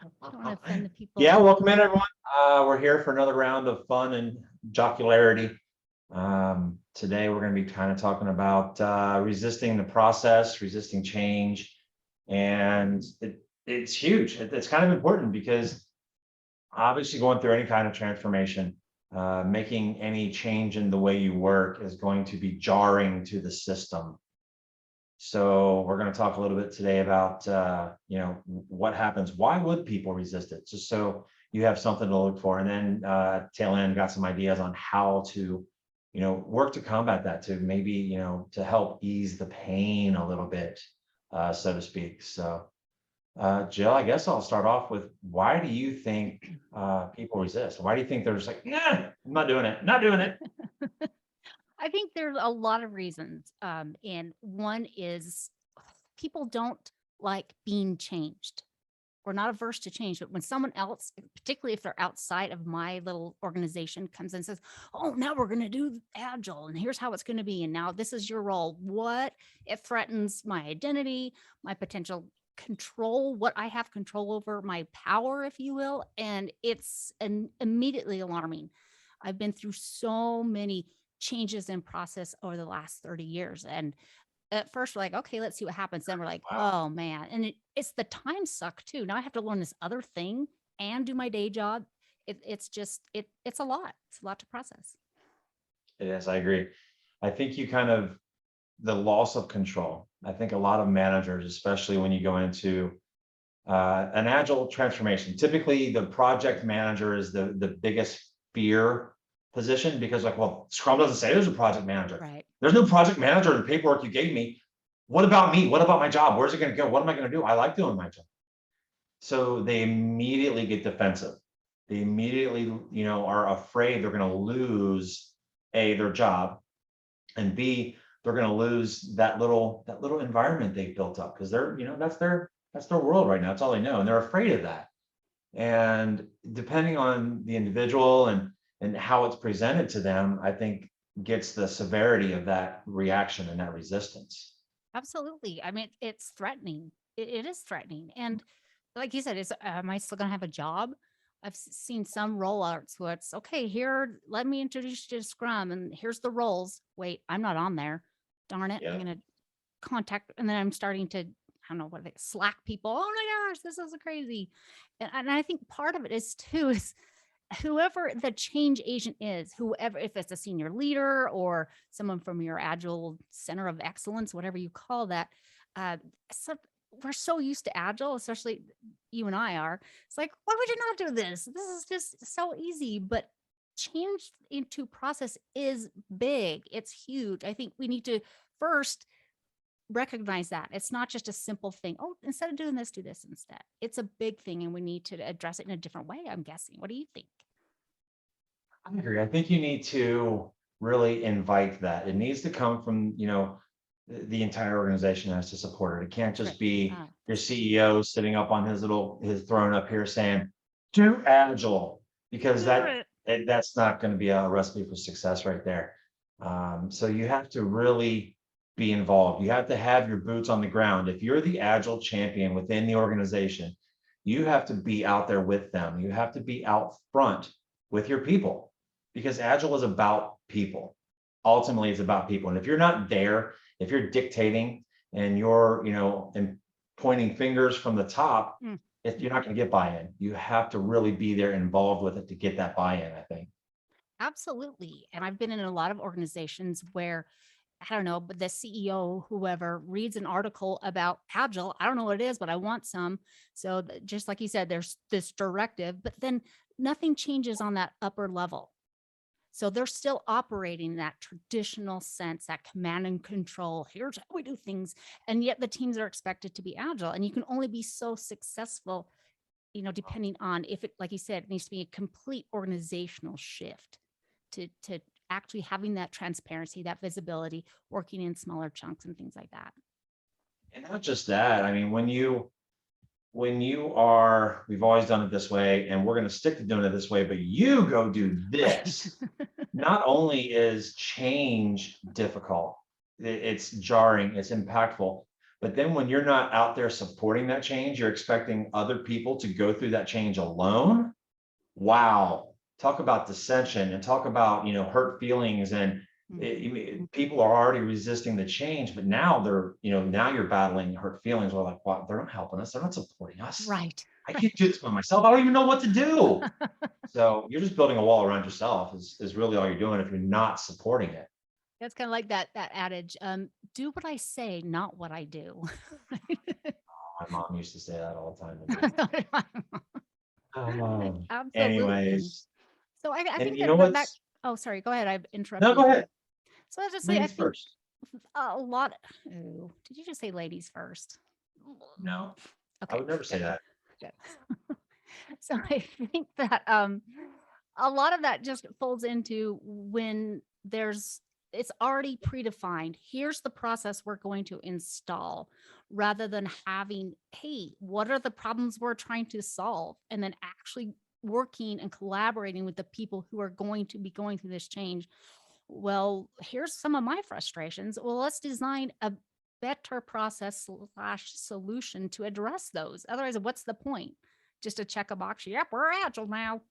Don't want to offend the people. Yeah, welcome in everyone. We're here for another round of fun and jocularity. Today we're going to be kind of talking about resisting the process, resisting change, and it's huge. It's kind of important because obviously going through any kind of transformation, making any change in the way you work is going to be jarring to the system. So we're going to talk a little bit today about, what happens. Why would people resist it? Just so you have something to look for. And then tail end got some ideas on how to, work to combat that, to maybe, to help ease the pain a little bit, so to speak. So Jill, I guess I'll start off with, why do you think people resist? Why do you think they're just like, nah, I'm not doing it, not doing it? I think there's a lot of reasons. And one is people don't like being changed. We're not averse to change, but when someone else, particularly if they're outside of my little organization, comes in and says, "Oh, now we're going to do agile, and here's how it's going to be, and now this is your role," what it threatens my identity, my potential control, what I have control over, my power, if you will, and it's immediately alarming. I've been through so many changes in process over the last 30 years, and at first we're like, okay, let's see what happens. Then we're like, Wow. oh man. And it's the time suck too. Now I have to learn this other thing and do my day job. It's just, it's a lot. It's a lot to process. Yes, I agree. I think the loss of control. I think a lot of managers, especially when you go into an agile transformation, typically the project manager is the biggest fear position, because like, well, Scrum doesn't say there's a project manager. Right. There's no project manager in the paperwork you gave me. What about me? What about my job? Where's it going to go? What am I going to do? I like doing my job. So they immediately get defensive. They immediately, are afraid they're going to lose their job, and B, they're going to lose that little environment they've built up, because they're, that's their world right now. That's all they know, and they're afraid of that. And depending on the individual and how it's presented to them, I think gets the severity of that reaction and that resistance. Absolutely. I mean, it's threatening. It is threatening. And like you said, am I still going to have a job? I've seen some rollouts where it's okay, here, let me introduce you to Scrum and here's the roles. Wait, I'm not on there. Darn it. I'm Yeah. going to contact, and then I'm starting to, I don't know what they Slack people. Oh my gosh, this is crazy. And I think part of it is too, is whoever the change agent is, whoever, if it's a senior leader or someone from your agile center of excellence, whatever you call that, uh, so we're so used to agile, especially you and I are. It's like, why would you not do this? This is just so easy. But change into process is big. It's huge. I think we need to first recognize that it's not just a simple thing. Oh, instead of doing this, do this instead. It's a big thing, and we need to address it in a different way, I'm guessing. What do you think? I agree. I think you need to really invite that. It needs to come from, the entire organization has to support it. It can't just Right. be your CEO sitting up on his throne up here saying, do agile, because Do it. that's not going to be a recipe for success right there. So you have to really be involved. You have to have your boots on the ground. If you're the agile champion within the organization, you have to be out there with them. You have to be out front with your people, because agile is about people. Ultimately, it's about people. And if you're not there, if you're dictating and you're, and pointing fingers from the top, Mm, if you're not going to get buy-in, you have to really be there involved with it to get that buy-in, I think. absolutely. And I've been in a lot of organizations where, I don't know, but the CEO, whoever, reads an article about Agile. I don't know what it is, but I want some. So just like you said, there's this directive, but then nothing changes on that upper level. So they're still operating that traditional sense, that command and control. Here's how we do things. And yet the teams are expected to be agile. And you can only be so successful, depending on if it, like you said, it needs to be a complete organizational shift to actually having that transparency, that visibility, working in smaller chunks and things like that. And not just that. I mean, we've always done it this way, and we're going to stick to doing it this way, but you go do Right. this. Not only is change difficult, it's jarring, it's impactful, But then when you're not out there supporting that change, you're expecting other people to go through that change alone. Wow. Talk about dissension and talk about, hurt feelings and people are already resisting the change, but now now you're battling hurt feelings. We're like, what? They're not helping us. They're not supporting us. Right. I can't do this by myself. I don't even know what to do. So you're just building a wall around yourself is really all you're doing if you're not supporting it. That's kind of like that adage, do what I say, not what I do. My mom used to say that all the time to me. Absolutely. Anyways, So I and think you that know that what's oh, sorry, go ahead. I've no, interrupted go you. ahead. So I was just say, I Ladies think first. a lot. Oh, did you just say ladies first? No, I Okay, would never say good, that. good. So I think that a lot of that just folds into when it's already predefined. Here's the process we're going to install rather than having, hey, what are the problems we're trying to solve? And then actually working and collaborating with the people who are going to be going through this change. Well, here's some of my frustrations. Well, let's design a better process slash solution to address those. Otherwise, what's the point? Just to check a box. Yep, we're agile now.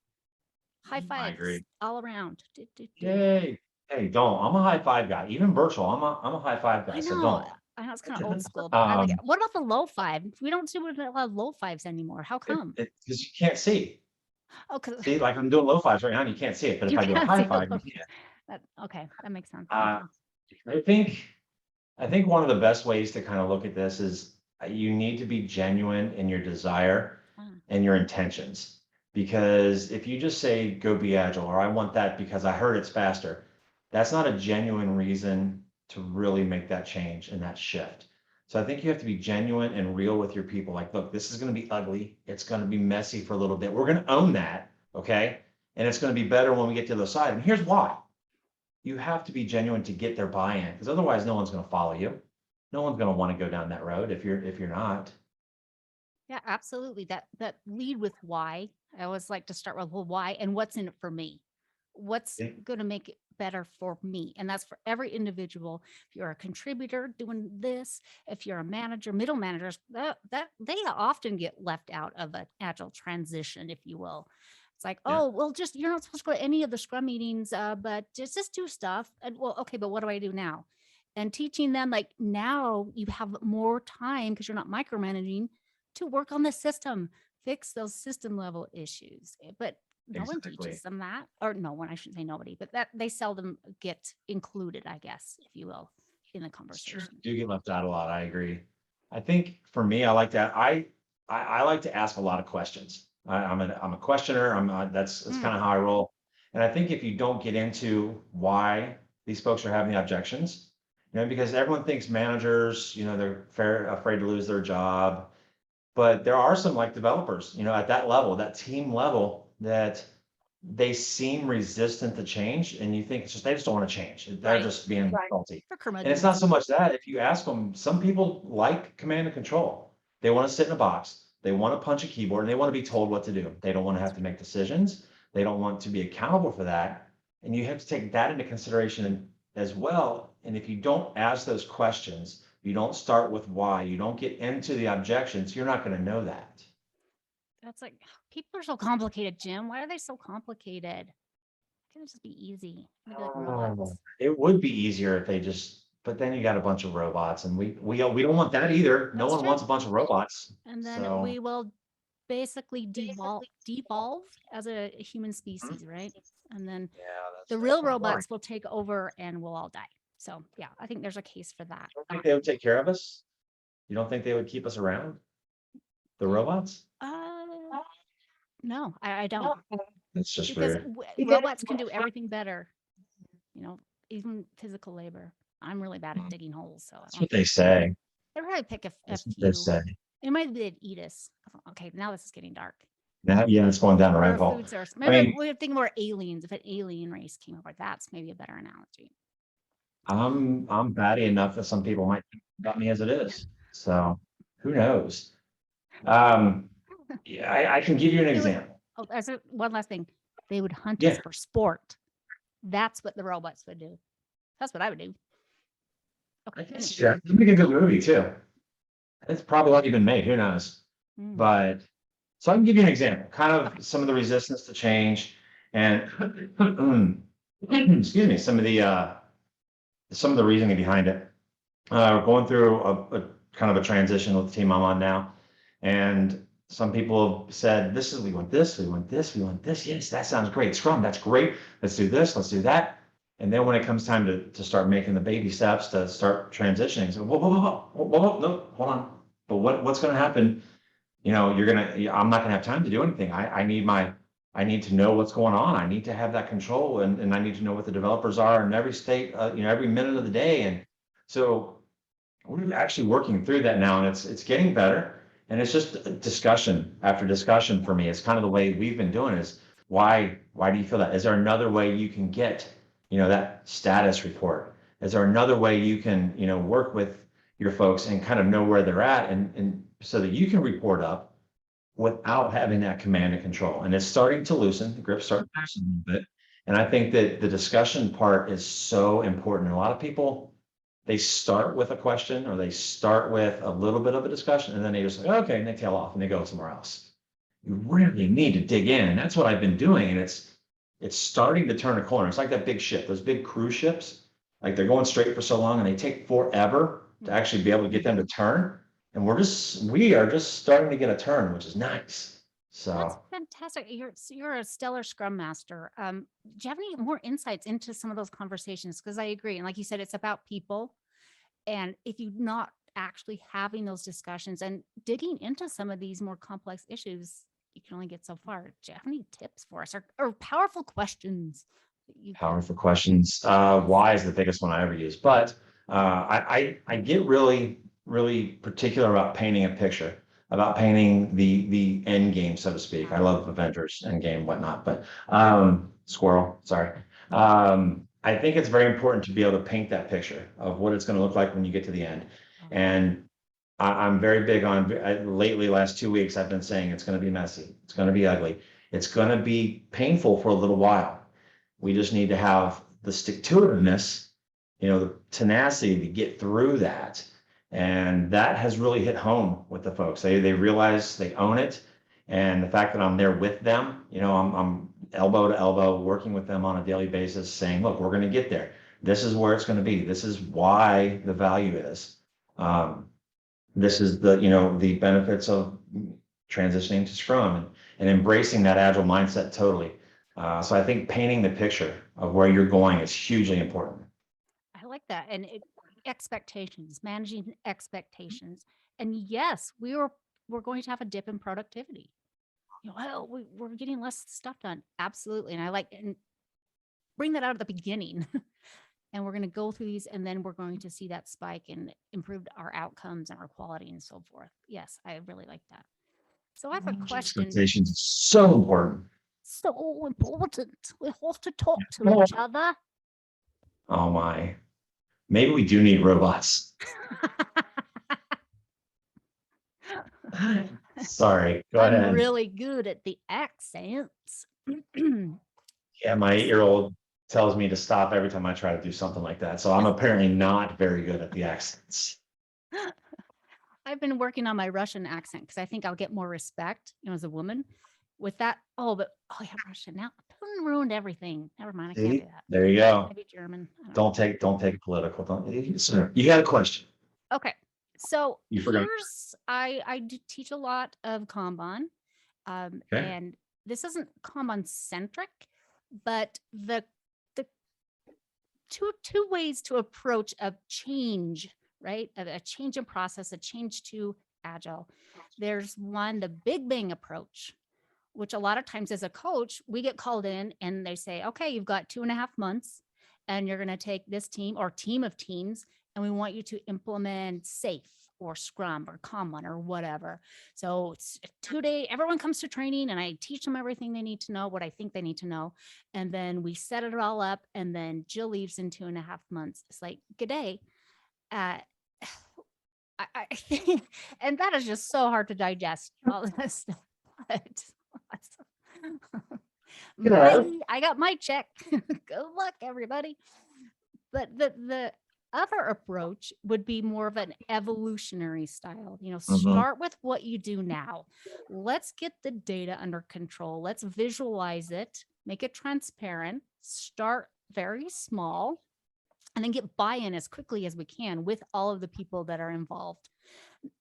High I fives agree. all around. Do, do, do. Yay. Hey, don't. I'm a high five guy. Even virtual, I'm a high five guy, I so know. don't. I know it's kind of old school, but I like it. Um, What about the low five? We don't do a lot of low fives anymore. How it, come? it, because you can't see. Oh, because See, like I'm doing low fives right now, and you can't see it. But if you I do a can't high see the five, you low. can. That okay, that makes sense. Thank Uh, you. I think I think one of the best ways to kind of look at this is you need to be genuine in your desire Ah, and your intentions. Because if you just say, go be agile, or I want that because I heard it's faster, that's not a genuine reason to really make that change and that shift. So I think you have to be genuine and real with your people. Like, look, this is going to be ugly. It's going to be messy for a little bit. We're going to own that. Okay. And it's going to be better when we get to the other side. And here's why you have to be genuine to get their buy-in because otherwise no one's going to follow you. No one's going to want to go down that road if you're not. yeah, absolutely. That lead with why. I always like to start with, well, why and what's in it for me? What's Yeah. going to make it better for me? And that's for every individual. If you're a contributor doing this, if you're a manager, middle managers, that they often get left out of an agile transition, if you will. It's like, Yeah. oh, well, just you're not supposed to go to any of the scrum meetings, but just do stuff. And well, okay, but what do I do now? And teaching them like now you have more time because you're not micromanaging to work on the system, fix those system level issues. But no one Exactly. teaches them that, or no one, I shouldn't say nobody, but that they seldom get included, I guess, if you will, in the It's true. conversation. Do get left out a lot. I agree. I think for me, I like that. I like to ask a lot of questions. I'm a questioner. That's Mm, kind of how I roll. And I think if you don't get into why these folks are having the objections, because everyone thinks managers, they're afraid to lose their job. But there are some like developers, at that level, that team level, that they seem resistant to change, and you think it's just they just don't want to change. They're right. just being salty. For And it's not curmudgeons. so much that if you ask them, some people like command and control. They want to sit in a box, they want to punch a keyboard, and they want to be told what to do. They don't want to have to make decisions. They don't want to be accountable for that. And you have to take that into consideration as well. And if you don't ask those questions, you don't start with why, you don't get into the objections, you're not going to know that. That's like people are so complicated, Jim. Why are they so complicated? Can it just be easy? Can they be like Oh, robots? it would be easier if they just, but then you got a bunch of robots and we don't want that either. No That's one true. wants a bunch of robots. And then So we will basically devolve as a human species, right? And then yeah, the that's real my worry. robots will take over and we'll all die. So yeah, I think there's a case for that. You don't think they would take care of us? You don't think they would keep us around? The robots? Uh, no, I don't, That's just because rude. robots can do everything better. You know, even physical labor. I'm really bad at Mm, digging holes, so I that's don't what they think say. they probably pick a That's what they few. say. It might be they'd eat us. Okay, now this is getting dark. Yeah, it's going down a We're a rabbit hole. food source. I Maybe mean, we're thinking more aliens. If an alien race came over, that's maybe a better analogy. I'm batty enough that some people might think about me as it is. So who knows? Um, yeah, I can give you an They would. example. Oh, there's one last thing. They would hunt us Yeah. for sport. That's what the robots would do. That's what I would do. I Okay. can Anyway, see that. It'd make a good movie too. It's probably already been made, who knows? Mm. But so I can give you an example, kind of some of the resistance to change and excuse me, some of the reasoning behind it. We're going through a kind of a transition with the team I'm on now. And some people have said, this is, we want this, we want this, we want this. Yes, that sounds great. Scrum, that's great. Let's do this, let's do that. And then when it comes time to start making the baby steps to start transitioning, so whoa, no, hold on. But what's going to happen? I'm not gonna have time to do anything. I need to know what's going on. I need to have that control and I need to know what the developers are in every state, every minute of the day. And so we're actually working through that now and it's getting better. And it's just discussion after discussion for me. It's kind of the way we've been doing is why do you feel that? Is there another way you can get, that status report? Is there another way you can, work with your folks and kind of know where they're at and so that you can report up without having that command and control. And it's starting to loosen, the grip's starting to loosen a little bit. And I think that the discussion part is so important. A lot of people, they start with a question or they start with a little bit of a discussion and then they just like, okay, and they tail off and they go somewhere else. You really need to dig in. And that's what I've been doing. And it's starting to turn a corner. It's like that big ship, those big cruise ships, like they're going straight for so long and they take forever to actually be able to get them to turn. And we are just starting to get a turn, which is nice. That's So fantastic. You're a stellar scrum master. Do you have any more insights into some of those conversations? Because I agree. And like you said, it's about people. And if you're not actually having those discussions and digging into some of these more complex issues, you can only get so far. Do you have any tips for us or powerful questions that you can? powerful questions. Why is the biggest one I ever use, but I get really particular about painting a picture, about painting the end game, so to speak. I love Avengers end game, whatnot, but squirrel, sorry. I think it's very important to be able to paint that picture of what it's going to look like when you get to the end. And I'm very big on lately, last 2 weeks, I've been saying it's going to be messy, it's going to be ugly, it's going to be painful for a little while. We just need to have the stick to itiveness, the tenacity to get through that. And that has really hit home with the folks. They realize they own it. And the fact that I'm there with them, I'm elbow to elbow working with them on a daily basis, saying, look, we're going to get there. This is where it's going to be. This is why the value is. This is the benefits of transitioning to Scrum and embracing that agile mindset totally. So I think painting the picture of where you're going is hugely important. I like that. And expectations, managing expectations. And yes, we're going to have a dip in productivity. Well, we're getting less stuff done. Absolutely. And I like and bring that out at the beginning. And we're going to go through these and then we're going to see that spike and improve our outcomes and our quality and so forth. Yes, I really like that. So I have a question. Expectations is so important. So important. We have to talk to each other. Oh my. Maybe we do need robots. Sorry, go I'm ahead. really good at the accents. Yeah, my 8-year-old tells me to stop every time I try to do something like that. So I'm apparently not very good at the accents. I've been working on my Russian accent because I think I'll get more respect, as a woman with that. Oh, yeah, Russian now. Putin ruined everything. Never mind, I can't do See, that. there you go. Maybe German. I don't Don't take it political. Don't, sir, you got a question. know. Okay, so You forgot. I do teach a lot of Kanban, Okay. and this isn't Kanban centric, but the two ways to approach a change, right? A change in process, a change to agile. There's one, the big bang approach, which a lot of times as a coach, we get called in and they say, okay, you've got 2.5 months and you're going to take this team or team of teams and we want you to implement safe or scrum or Kanban or whatever. So it's 2 day, everyone comes to training and I teach them everything they need to know, what I think they need to know. And then we set it all up and then Jill leaves in 2.5 months. It's like, good day. Uh, I think, and that is just so hard to digest all this stuff. But Yeah. I got my check. Good luck, everybody. But the other approach would be more of an evolutionary style. Mhm. Start with what you do now. Let's get the data under control. Let's visualize it, make it transparent, start very small, and then get buy-in as quickly as we can with all of the people that are involved.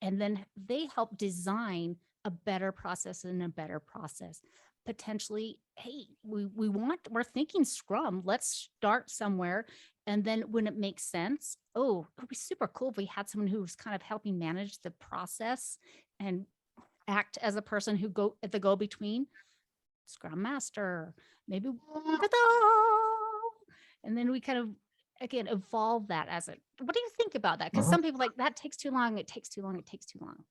And then they help design a better process and a better process. Potentially, hey, we're thinking Scrum. Let's start somewhere. And then when it makes sense, oh, it would be super cool if we had someone who's kind of helping manage the process and act as a person who go at the go between Scrum Master, maybe and then we kind of again evolve that as a what do you think about that? Because Mhm. some people like that takes too long, it takes too long, it takes too long.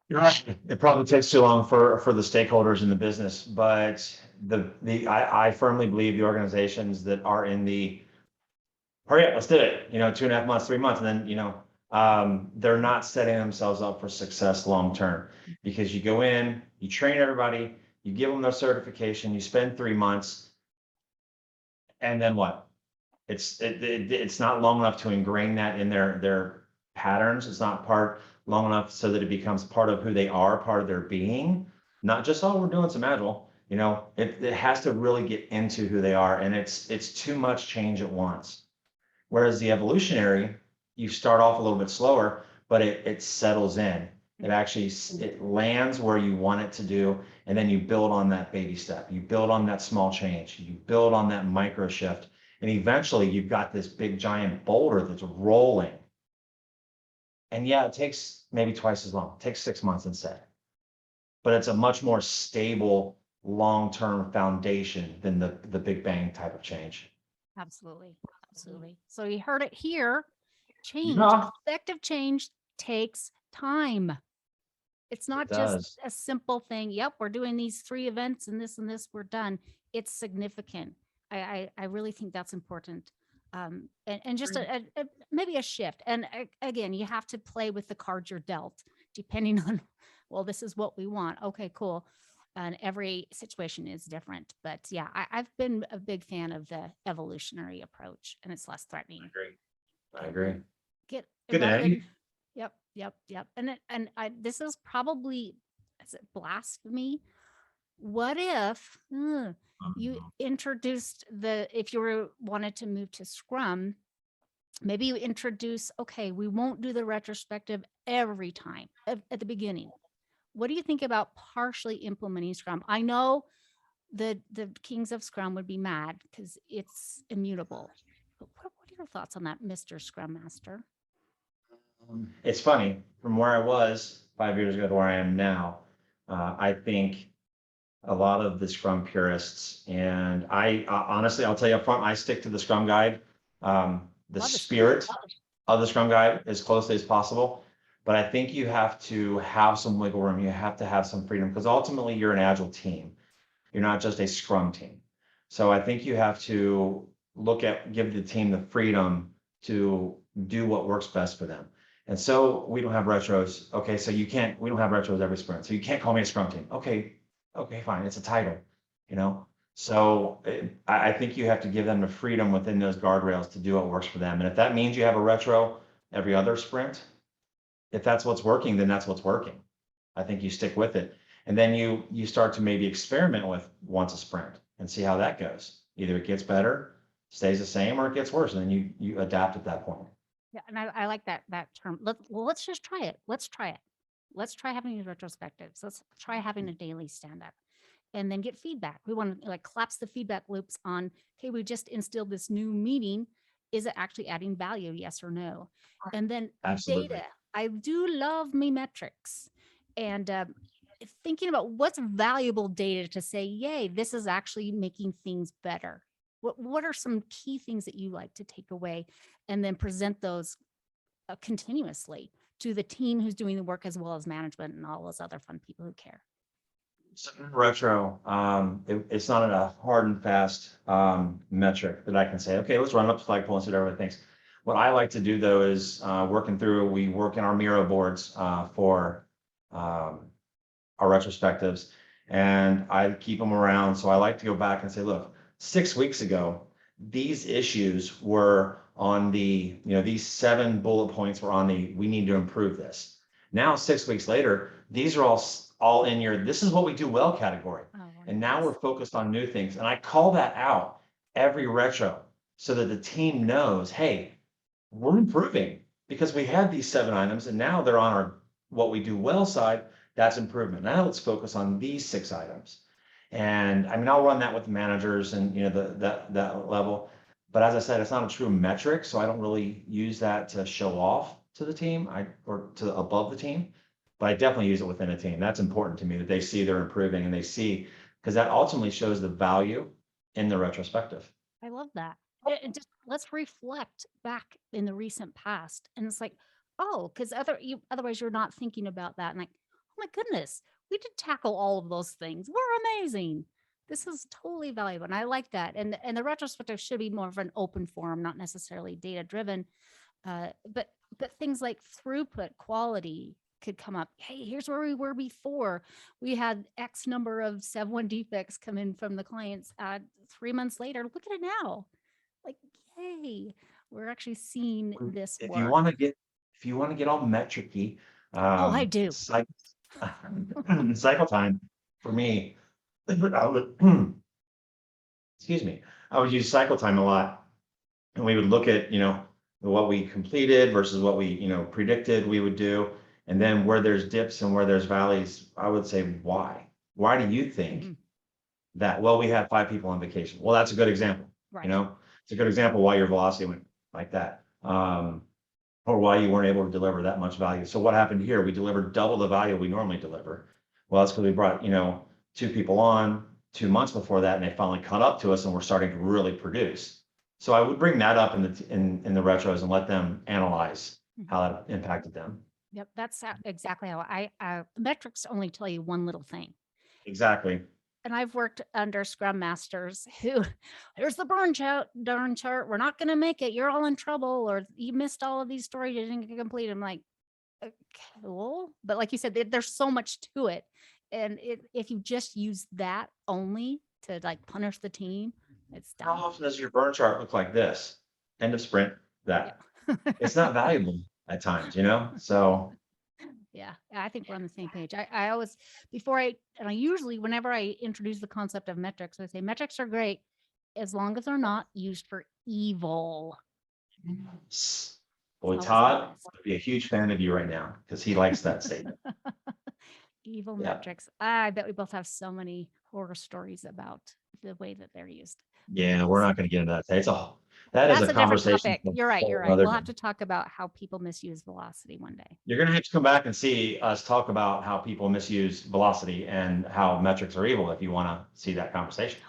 You're right. It probably takes too long for the stakeholders in the business, but I firmly believe the organizations that are in the hurry up, let's do it, 2.5 months, 3 months, and then, they're not setting themselves up for success long term. Because you go in, you train everybody, you give them their certification, you spend 3 months, and then what? It's not long enough to ingrain that in their patterns. It's not part long enough so that it becomes part of who they are, part of their being. Not just, oh, we're doing some agile. It has to really get into who they are, and it's too much change at once. Whereas the evolutionary, you start off a little bit slower, but it settles in. It actually it lands where you want it to do, and then you build on that baby step. You build on that small change. You build on that micro shift, and eventually you've got this big giant boulder that's rolling. And yeah, it takes maybe twice as long. It takes 6 months instead, but it's a much more stable, long-term foundation than the big bang type of change. Absolutely. Absolutely. So you heard it here. Change, Yeah, effective change takes time. It's it not just does. a simple thing. Yep, we're doing these 3 events and this, we're done. It's significant. I really think that's important. And just maybe a shift. And again, you have to play with the cards you're dealt, depending on, well, this is what we want. Okay, cool. And every situation is different. But yeah, I've been a big fan of the evolutionary approach, and it's less I threatening. agree. I And agree. then get Good rather than day. yep, yep, yep. This is probably is it blasphemy? What if you introduced if you wanted to move to Scrum, maybe you introduce, okay, we won't do the retrospective every time at the beginning. What do you think about partially implementing Scrum? I know the kings of Scrum would be mad because it's immutable. But what are your thoughts on that, Mr. Scrum Master? It's funny, from where I was 5 years ago to where I am now, I think a lot of the Scrum purists, and honestly, I'll tell you up front, I stick to the Scrum guide, the Love the Scrum Guide. spirit of the Scrum guide as closely as possible. But I think you have to have some wiggle room. You have to have some freedom, because ultimately you're an agile team. You're not just a Scrum team. So I think you have to give the team the freedom to do what works best for them. And so we don't have retros. Okay, so we don't have retros every sprint. So you can't call me a Scrum team. Okay, fine. It's a title, you know? So I think you have to give them the freedom within those guardrails to do what works for them. And if that means you have a retro every other sprint, if that's what's working, then that's what's working. I think you stick with it. And then you start to maybe experiment with once a sprint and see how that goes. Either it gets better, stays the same, or it gets worse, and then you adapt at that point. Yeah, and I like that term. Let's just try it. Let's try it. Let's try having these retrospectives. Let's try having a daily stand up and then get feedback. We want to like collapse the feedback loops on, okay, we just instilled this new meeting. Is it actually adding value? Yes or no? And then data. Absolutely. I do love me metrics and thinking about what's valuable data to say, yay, this is actually making things better. What are some key things that you like to take away and then present those continuously to the team who's doing the work as well as management and all those other fun people who care? Retro, it's not a hard and fast metric that I can say, okay, let's run up the flagpole and see what everybody thinks. What I like to do though is we work in our Miro boards for our retrospectives, and I keep them around. So I like to go back and say, look, 6 weeks ago, these issues were on the, these 7 bullet points were on the, we need to improve this. Now, 6 weeks later, these are all in your, this is what we do well category. Oh, And now we're nice. focused on new things. And I call that out every retro so that the team knows, hey, we're improving because we had these 7 items and now they're on our what we do well side. That's improvement. Now let's focus on these 6 items. And I mean, I'll run that with the managers and that level. But as I said, it's not a true metric, so I don't really use that to show off to the team, or to above the team. But I definitely use it within a team. That's important to me that they see they're improving and they see, because that ultimately shows the value in the retrospective. I love that. And just let's reflect back in the recent past. And it's like, oh, because otherwise you're not thinking about that. And like, oh my goodness, we did tackle all of those things. We're amazing. This is totally valuable. And I like that. And the retrospective should be more of an open forum, not necessarily data driven. But things like throughput, quality could come up. Hey, here's where we were before. We had X number of 7.1 defects come in from the clients. 3 months later, look at it now. Like, yay, we're actually seeing this If you work. want to get all metricy, Oh, I do. cycle time for me, excuse me, I would use cycle time a lot. And we would look at, what we completed versus what we, predicted we would do. And then where there's dips and where there's valleys, I would say, why? Why do you think Mhm. that? Well, we had 5 people on vacation. Well, that's a good example. Right. It's a good example why your velocity went like that. Or why you weren't able to deliver that much value. So what happened here? We delivered double the value we normally deliver. Well, that's because we brought, 2 people on 2 months before that, and they finally caught up to us, and we're starting to really produce. So I would bring that up in the retros and let them analyze how that impacted them. Yep, that's exactly how metrics only tell you one little thing. Exactly. And I've worked under scrum masters who, here's the darn chart. We're not going to make it. You're all in trouble, or you missed all of these stories. You didn't get complete. I'm like, cool. But like you said, there's so much to it. And if you just use that only to like punish the team, it's How dumb. often does your burn chart look like this? End of sprint, that. Yeah. It's not valuable at times, So Yeah, I think we're on the same page. I always, and I usually, whenever I introduce the concept of metrics, I say metrics are great as long as they're not used for evil. boy, It's always the Todd best. would be a huge fan of you right now because he likes that statement. Evil Yeah. metrics. I bet we both have so many horror stories about the way that they're used. Yeah, we're not gonna get into that today. That is That's a a different conversation topic. for You're right. a You're whole right. other We'll day. have to talk about how people misuse velocity one day. You're gonna have to come back and see us talk about how people misuse velocity and how metrics are evil if you wanna see that conversation.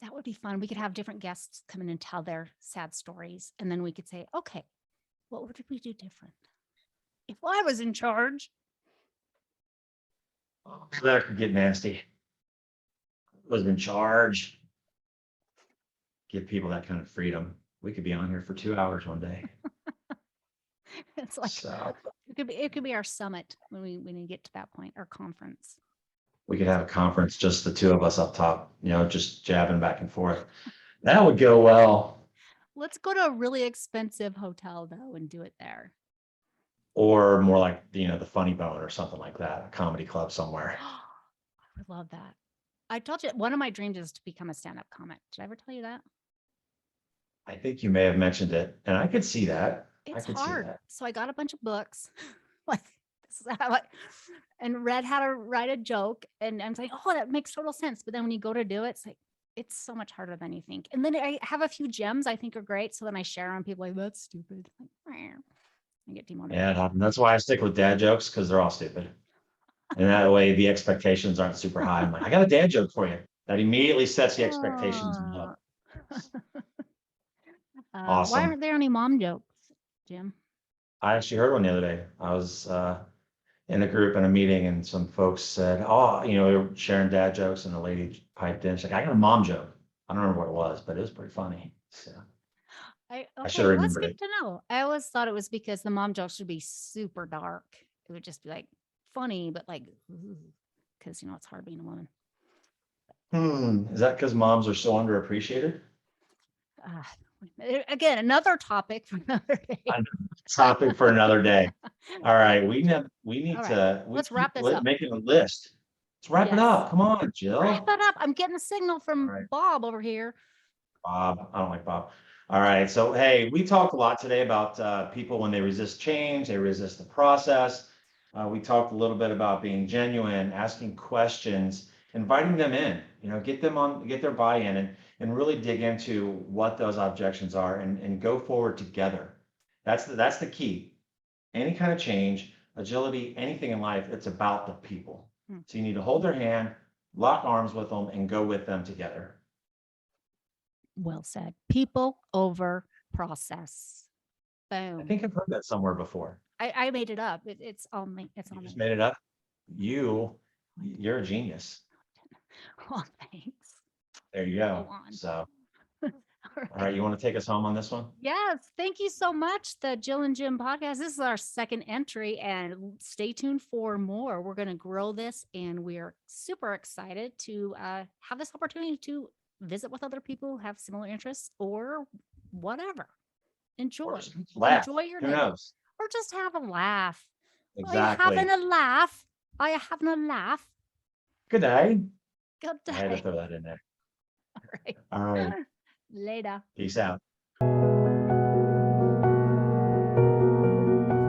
That would be fun. We could have different guests come in and tell their sad stories. And then we could say, okay, what would we do different? If I was in charge. That could get nasty. Was in charge. Give people that kind of freedom. We could be on here for 2 hours one day. It's like So it could be our summit when we get to that point, our conference. we could have a conference, just the 2 of us up top, just jabbing back and forth. That would go well. Let's go to a really expensive hotel though and do it there. Or more like, the Funny Bone or something like that, a comedy club somewhere. I would love that. I told you one of my dreams is to become a stand-up comic. Did I ever tell you that? I think you may have mentioned it, and I could see that. I It's could see hard. that. So I got a bunch of books, like this is how and read how to write a joke. And I'm like, oh, that makes total sense. But then when you go to do it, it's like it's so much harder than you think. And then I have a few gems I think are great. So then I share on people like that's stupid. Like, I get demotivated. Yeah, it happened. That's why I stick with dad jokes, because they're all stupid. And that way the expectations aren't super high. I'm like, I got a dad joke for you. That immediately sets the expectations low. Why Awesome. aren't there any mom jokes, Jim? I actually heard one the other day. I was in a group in a meeting, and some folks said, oh, we were sharing dad jokes, and the lady piped in. She's like, I got a mom joke. I don't remember what it was, but it was pretty funny. So I should Okay, have well, that's remembered good it. to know. I always thought it was because the mom jokes would be super dark. It would just be like funny, but like, because it's hard being a woman. Is that because moms are so underappreciated? Again, another topic for another day. Topic for another day. All right, we need All right, to, we let's keep wrap this up. making a list. Let's wrap it Yes. up. Come on, Wrap Jill. it up. I'm getting a signal All from right, Bob over here. Bob. I don't like Bob. All right, so hey, we talked a lot today about people when they resist change, they resist the process. We talked a little bit about being genuine, asking questions, inviting them in, get them on, get their buy-in and really dig into what those objections are and go forward together. That's the key. Any kind of change, agility, anything in life, it's about the people. Hmm. So you need to hold their hand, lock arms with them, and go with them together. Well said. People over process. I Boom. think I've heard that somewhere before. I made it up. It's on me. It's You on just me. made it up. You're a genius. Well, thanks. There you Go go. on. So, All all right. right, you want to take us home on this one? Yes. Thank you so much. The Jill and Jim podcast. This is our second entry, and stay tuned for more. We're going to grow this, and we're super excited to have this opportunity to visit with other people who have similar interests or whatever. Or Enjoy. just laugh. Enjoy your Who day. knows? Or just have a laugh. Are you having Exactly. a laugh? Are you having a laugh? Good day. Good I had to day. throw that in there. All right. All right. Later. Peace out.